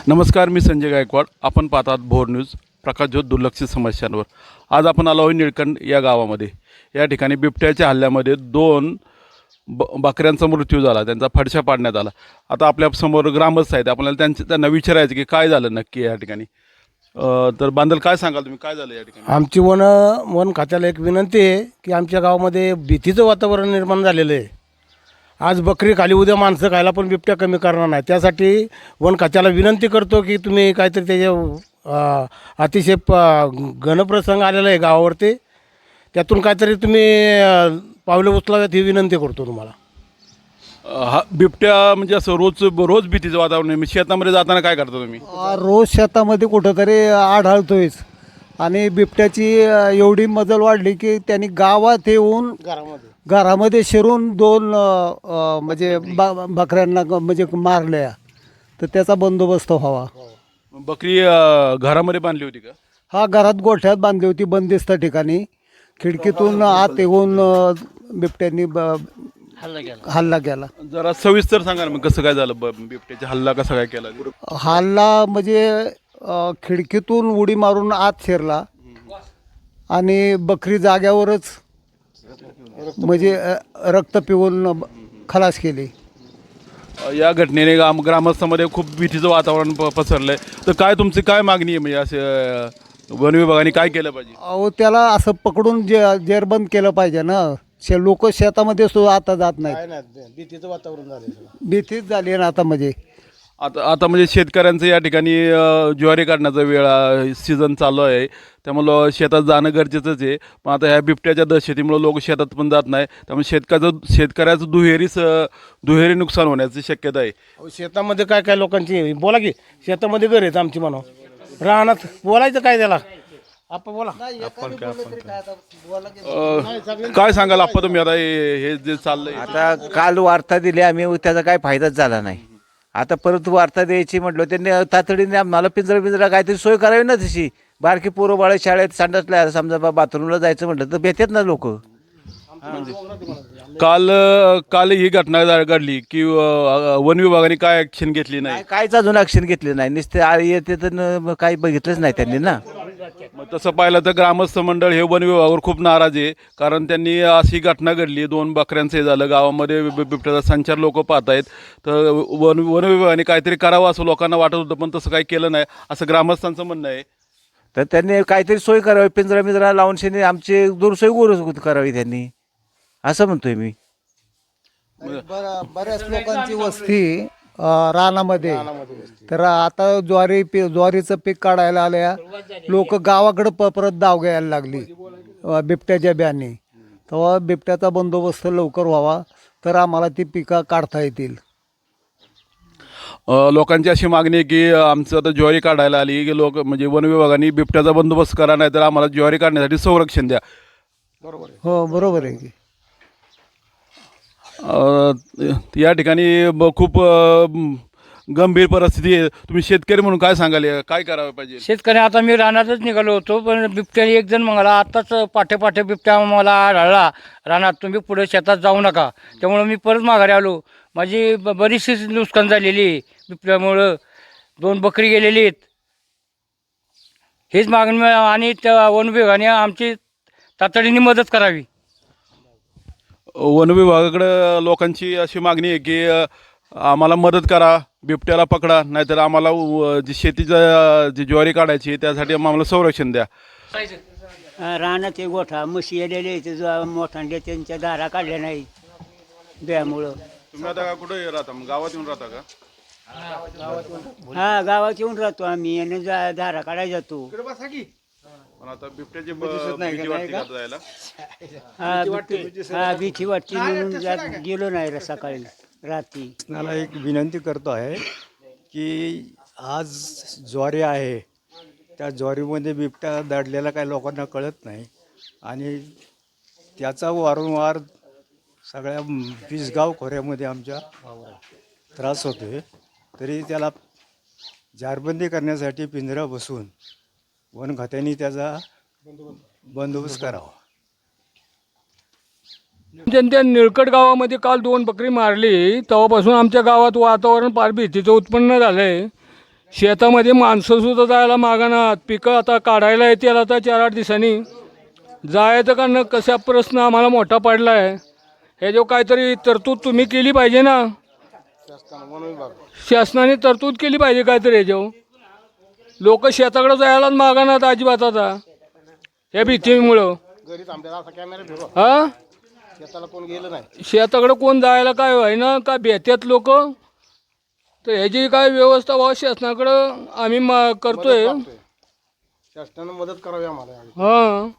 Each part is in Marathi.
नमस्कार, मी संजय गायकवाड. आपण पाहतात भोर न्यूज, प्रकाशझोत दुर्लक्षित समस्यांवर. आज आपण आलो आहोत निळकंठ या गावामध्ये. या ठिकाणी बिबट्याच्या हल्ल्यामध्ये दोन बकऱ्यांचा मृत्यू झाला, त्यांचा फडशा पाडण्यात आला. आता आपल्यासमोर ग्रामस्थ आहेत, आपल्याला त्यांना विचारायचं की काय झालं नक्की या ठिकाणी. तर बांधल, काय सांगाल तुम्ही, काय झालं या ठिकाणी? आमची वन खात्याला एक विनंती आहे की आमच्या गावामध्ये भीतीचं वातावरण निर्माण झालेलं आहे. आज बकरी खाली, उद्या माणसं खायला पण बिबट्या कमी करणार नाही. त्यासाठी वन खात्याला विनंती करतो की तुम्ही काहीतरी त्याच्या अतिशय घनप्रसंग आलेला आहे गावावरती, त्यातून काहीतरी तुम्ही पावलं उचलाव्यात ही विनंती करतो तुम्हाला. हा बिबट्या म्हणजे असं रोज भीतीचं वातावरण आहे. शेतामध्ये जाताना काय करता तुम्ही? रोज शेतामध्ये कुठंतरी आढळतोयच आणि बिबट्याची एवढी मजल वाढली की त्यांनी गावात येऊन घरामध्ये शिरून दोन म्हणजे बकऱ्यांना म्हणजे मारल्या, तर त्याचा बंदोबस्त व्हावा. बकरी घरामध्ये बांधली होती का? हा, घरात गोठ्यात बांधली होती, बंदिस्त ठिकाणी. खिडकीतून आत येऊन बिबट्यांनी हल्ला केला. जरा सविस्तर सांगा ना, मग कसं काय झालं, बिबट्याचा हल्ला कसा काय केला? हल्ला म्हणजे खिडकीतून उडी मारून आत शिरला आणि बकरी जाग्यावरच म्हणजे रक्त पिऊन खलास केली. या घटनेने ग्रामस्थांमध्ये खूप भीतीचं वातावरण पसरलंय. तर काय तुमची काय मागणी आहे, म्हणजे असे वन विभागाने काय केलं पाहिजे? अहो, त्याला असं पकडून जेरबंद केलं पाहिजे ना. लोक शेतामध्ये सुद्धा आता जात नाहीत. भीतीचं वातावरण झालं. भीतीच झाली ना आता. म्हणजे आता म्हणजे शेतकऱ्यांचं या ठिकाणी ज्वारी काढण्याचा वेळ सीझन चालू आहे, त्यामुळं शेतात जाणं गरजेचंच आहे. पण आता ह्या बिबट्याच्या दहशतीमुळं लोक शेतात पण जात नाही, त्यामुळे शेतकऱ्याचं दुहेरी नुकसान होण्याची शक्यता आहे. शेतामध्ये काय काय लोकांची बोला की, शेतामध्ये घर आहेत आमची म्हणून, रानात बोलायचं काय त्याला. आपण बोला. काय सांगाल आपण तुम्ही आता हे जे चाललंय? आता काल वार्ता दिली आम्ही, त्याचा काही फायदाच झाला नाही. आता परत वार्ता द्यायची म्हटलं, त्यांनी तातडीने आम्हाला पिंजरा काहीतरी सोय करावी ना तशी. बारकी पोरं बाळ शाळेत संडासला समजा बाथरूमला जायचं म्हटलं तर भेटतात ना लोक. काल ही घटना घडली की वन विभागाने काय ऍक्शन घेतली नाही? काहीच अजून ऍक्शन घेतली नाही. नुसते आळी येते तर काही बघितलंच नाही त्यांनी ना. मग तसं पाहिलं तर ग्रामस्थ मंडळ हे वन विभागावर खूप नाराज आहे, कारण त्यांनी अशी घटना घडली, दोन बकऱ्यांचं हे झालं, गावामध्ये बिबट्याचा संचार लोक पाहत आहेत. तर वन विभागाने काहीतरी करावं असं लोकांना वाटत होतं, पण तसं काही केलं नाही असं ग्रामस्थांचं म्हणणं आहे. तर त्यांनी काहीतरी सोय करावी, पिंजरा लावून शेनी आमची दुरसोय करावी त्यांनी, असं म्हणतोय मी. बऱ्याच लोकांची वस्ती रानामध्ये. तर आता ज्वारीचं पीक काढायला आल्या, लोक गावाकडं परत धाव घ्यायला लागली बिबट्याच्या ब्याने. तेव्हा बिबट्याचा बंदोबस्त लवकर व्हावा तर आम्हाला ती पिकं काढता येतील. लोकांची अशी मागणी आहे की आमचं आता ज्वारी काढायला आली की लोक म्हणजे वन विभागाने बिबट्याचा बंदोबस्त करा, नाही तर आम्हाला ज्वारी काढण्यासाठी संरक्षण द्या. बरोबर आहे. हो, बरोबर आहे की. या ठिकाणी खूप गंभीर परिस्थिती आहे. तुम्ही शेतकरी म्हणून काय सांगाल, काय करावं पाहिजे? शेतकरी आता मी रानातच निघालो होतो, पण बिबट्याने एक जण मला आत्ताच पाठे बिबट्या मला आढळला रानात, तुम्ही पुढे शेतात जाऊ नका. त्यामुळं मी परत माघारी आलो. माझी बरीचशी नुकसान झालेली आहे बिबट्यामुळं. 2 बकरी गेलेली आहेत. हीच मागणी आणि त्या वन विभागाने आमची तातडीने मदत करावी. वन विभागाकडे लोकांची अशी मागणी आहे की आम्हाला मदत करा, बिबट्याला पकडा, नाहीतर आम्हाला जी शेतीचं जी ज्वारी काढायची त्यासाठी आम्हाला संरक्षण द्या. रानात एक गोठा म्हशी येलेले मोठांडे त्यांच्या दारा काढल्या नाही त्यामुळं. तुम्ही आता कुठे राहता, गावात येऊन राहता का? हा, गावात येऊन राहतो आम्ही आणि दारा काढायला जातो. पण आता बिबट्याची भीती वाटते का जायला? हा, भीती वाटते म्हणून गेलो नाही सकाळी रात्री. मला एक विनंती करतो आहे की आज ज्वारी आहे, त्या ज्वारीमध्ये बिबट्या दडलेला काही लोकांना कळत नाही आणि त्याचा वारंवार सगळ्या 20 गाव खोऱ्यामध्ये आमच्या त्रास होतो आहे. तरी त्याला जारबंदी करण्यासाठी पिंजरा बसवून वन खात्याने त्याचा बंदोबस्त करावा. त्या निळकट गावामध्ये काल 2 बकरी मारली, तेव्हापासून आमच्या गावात वातावरण फार भीतीचं उत्पन्न झालं आहे. शेतामध्ये माणसंसुद्धा जायला मागणार, पिकं आता काढायला येतील आता 4-8 दिवसांनी. जायचं का न कसा प्रश्न आम्हाला मोठा पडला आहे. हे जो काहीतरी तरतूद तुम्ही केली पाहिजे ना, शासनाने तरतूद केली पाहिजे काहीतरी ह्याच्यावर. लोक शेताकडे जायलाच मागणार अजिबात आता या भीतीमुळं. हा, शेताकडे कोण जायला काय व्हायना का भेटतात लोक. तर ह्याची काय व्यवस्था व्हावं शासनाकडं आम्ही करतोय. शासनानं मदत करावी आम्हाला. हां,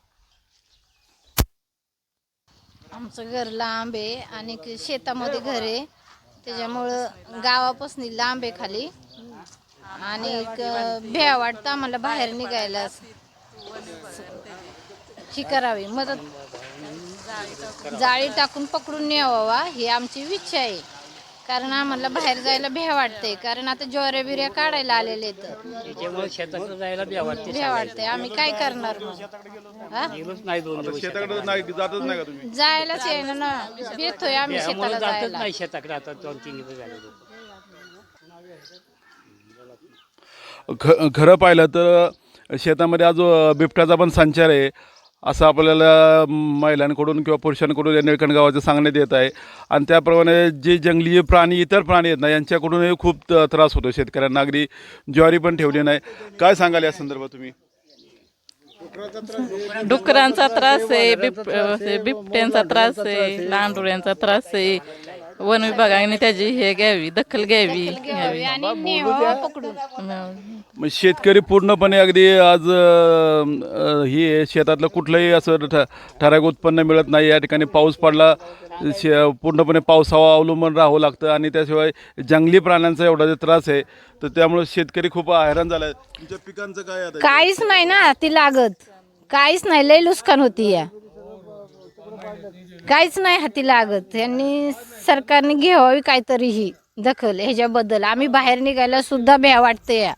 आमचं घर लांब आहे आणि शेतामध्ये घर आहे, त्याच्यामुळं गावापासून लांब आहे खाली. आणि भ्या वाटतं आम्हाला बाहेर निघायला. ही करावी मदत, जाळी टाकून पकडून न्यावा ही आमची इच्छा आहे. कारण आम्हाला बाहेर जायला भ्या वाटते, कारण आता ज्वाऱ्या बिऱ्या काढायला आलेले तर त्याच्यामुळे शेतात जायला भ्या वाटते. भ्या वाटते. आम्ही काय करणार मग? हा? नाही 2 दिवस शेताकडे जातच नाही का तुम्ही? जायलाच येईना ना, भेटतोय आम्ही शेताला जातच जायला. नाही शेताकडे आता 2-3 दिवस झाले. खरं पाहिलं तर शेतामध्ये आज बिबट्याचा पण संचार आहे असं आपल्याला महिलांकडून किंवा पुरुषांकडून या निळकंठ गावाचं सांगण्यात येत आहे. आणि त्याप्रमाणे जे जंगली प्राणी, इतर प्राणी आहेत ना, यांच्याकडूनही खूप त्रास होतो शेतकऱ्यांना. अगदी ज्वारी पण ठेवली नाही. काय सांगाल या संदर्भात तुम्ही? डुकरांचा त्रास आहे, बिबट्यांचा त्रास आहे, लांडोळ्यांचा त्रास आहे. वन विभागाने त्याची दखल घ्यावी. आणि न्यावं पकडून. मग शेतकरी पूर्णपणे अगदी आज ही शेतातलं कुठलंही असं ठराविक उत्पन्न मिळत नाही. या ठिकाणी पाऊस पडला, पूर्णपणे पावसावर अवलंबून राहावं लागतं. आणि त्याशिवाय जंगली प्राण्यांचा एवढा जे त्रास आहे, तर त्यामुळे शेतकरी खूप हैराण झाला आहे. तुमच्या पिकांचं काय आता? काहीच नाही ना ती लागत, काहीच नाही. लय नुकसान होती या, काहीच नाही हाती लागत. यांनी सरकारने घ्यावी काहीतरी ही दखल ह्याच्याबद्दल. आम्ही बाहेर निघायला सुद्धा भ्या वाटते या.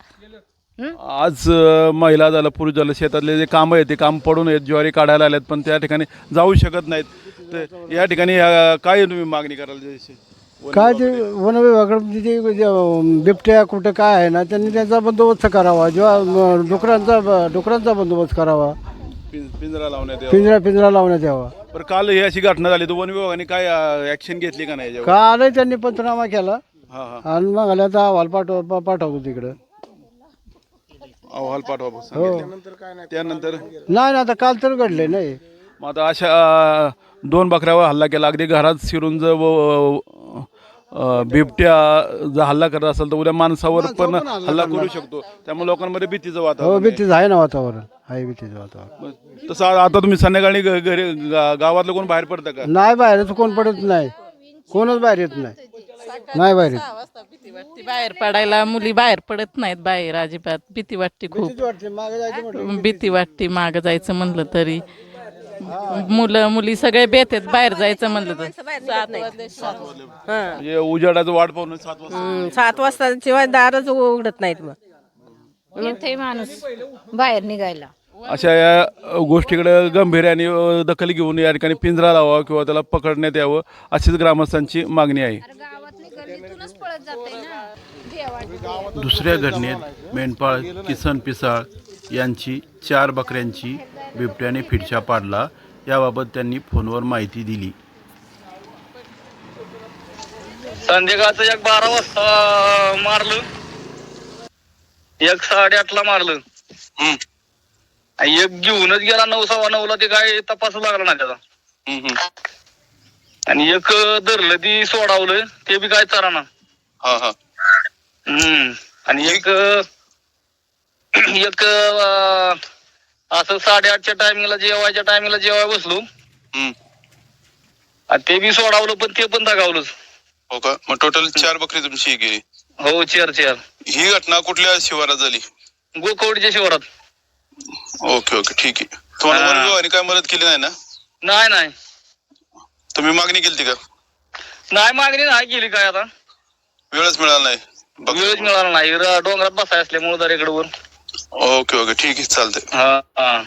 आज महिला झालं, पुरुष झालं, शेतातले जे कामं आहेत ते काम पडून आहेत, ज्वारी काढायला आल्यात, पण त्या ठिकाणी जाऊ शकत नाहीत. तर या ठिकाणी काय तुम्ही मागणी कराल? काय ते वन विभागाकडे जे बिबट्या कुठं काय आहे ना, त्यांनी त्यांचा बंदोबस्त करावा. जेव्हा डुकरांचा बंदोबस्त करावा, पिंजरा लावण्यात यावा. पिंजरा लावण्यात यावा. पण काल ही अशी घटना झाली, तर वन विभागाने काय ऍक्शन घेतली का नाही याच्यावर? कालही त्यांनी पंचनामा केला हा हा, आणि मग आल्या आता अहवाल पाठवतो तिकडं. अहवाल पाठवा सांगितलं. त्यानंतर नाही आता काल तर घडले नाही. मग आता अशा 2 बकऱ्यावर हल्ला केला, अगदी घरात शिरून जर बिबट्या जर हल्ला करत असेल तर उद्या माणसावर पण हल्ला करू शकतो. त्यामुळे लोकांमध्ये भीतीचं हो, वातावरण भीतीचं आहे ना वातावरण, आहे भीतीचं वातावरण. आहे. तसं आता तुम्ही संध्याकाळी घरी गावातलं कोण बाहेर पडतं का? नाही, बाहेरच कोण पडत नाही, कोणच बाहेर येत नाही बाहेर येत. भीती वाटते बाहेर पडायला, मुली बाहेर पडत नाहीत बाहेर अजिबात. भीती वाटते खूप, भीती वाटते. मागं जायचं म्हणलं तरी मुलं मुली सगळे बेत आहेत बाहेर जायचं म्हणलं तर. म्हणजे उजाडाचं वाट पाहून 7 वाजता 7 वाजता शिवाय दारच उघडत नाहीत. मग येते माणूस बाहेर निघायला. अशा या गोष्टीकडे गंभीर्याने दखल घेऊन या ठिकाणी पिंजरा लावावा किंवा त्याला पकडण्यात यावं, अशीच ग्रामस्थांची मागणी आहे. दुसऱ्या घटनेत मेंढपाळ किसन पिसाळ यांची 4 बकऱ्यांची बिबट्याने फिडशा पाडला. याबाबत त्यांनी फोनवर माहिती दिली. संध्याकाळचं 12 वाजता मारलं, 8:30ला मारलं. एक घेऊनच गेला 9:15 ते काय तपासू लागला ना त्याचा. आणि एक धरलं ती सोडावलं, ते बी काय चाराना. आणि एक असं 8:30च्या टायमिंगला जेवायला बसलो, आणि ते बी सोडावलं, पण ते पण दगावलंच. हो का? मग टोटल 4 बकरी तुमची गेली? हो, 4. ही घटना कुठल्या शिवारात झाली? गोकवडीच्या शिवारात. ओके ओके, ठीक आहे. तुम्हाला वन विभागाने काय मदत केली नाही ना? नाही. तुम्ही मागणी केली का? नाही, मागणी नाही केली. काय आता वेळच मिळाला नाही, वेळच मिळाला नाही. डोंगरात बसाय असल्यामुळे दरेकडे वर. ओके ओके, ठीक आहे, चालतंय. हा.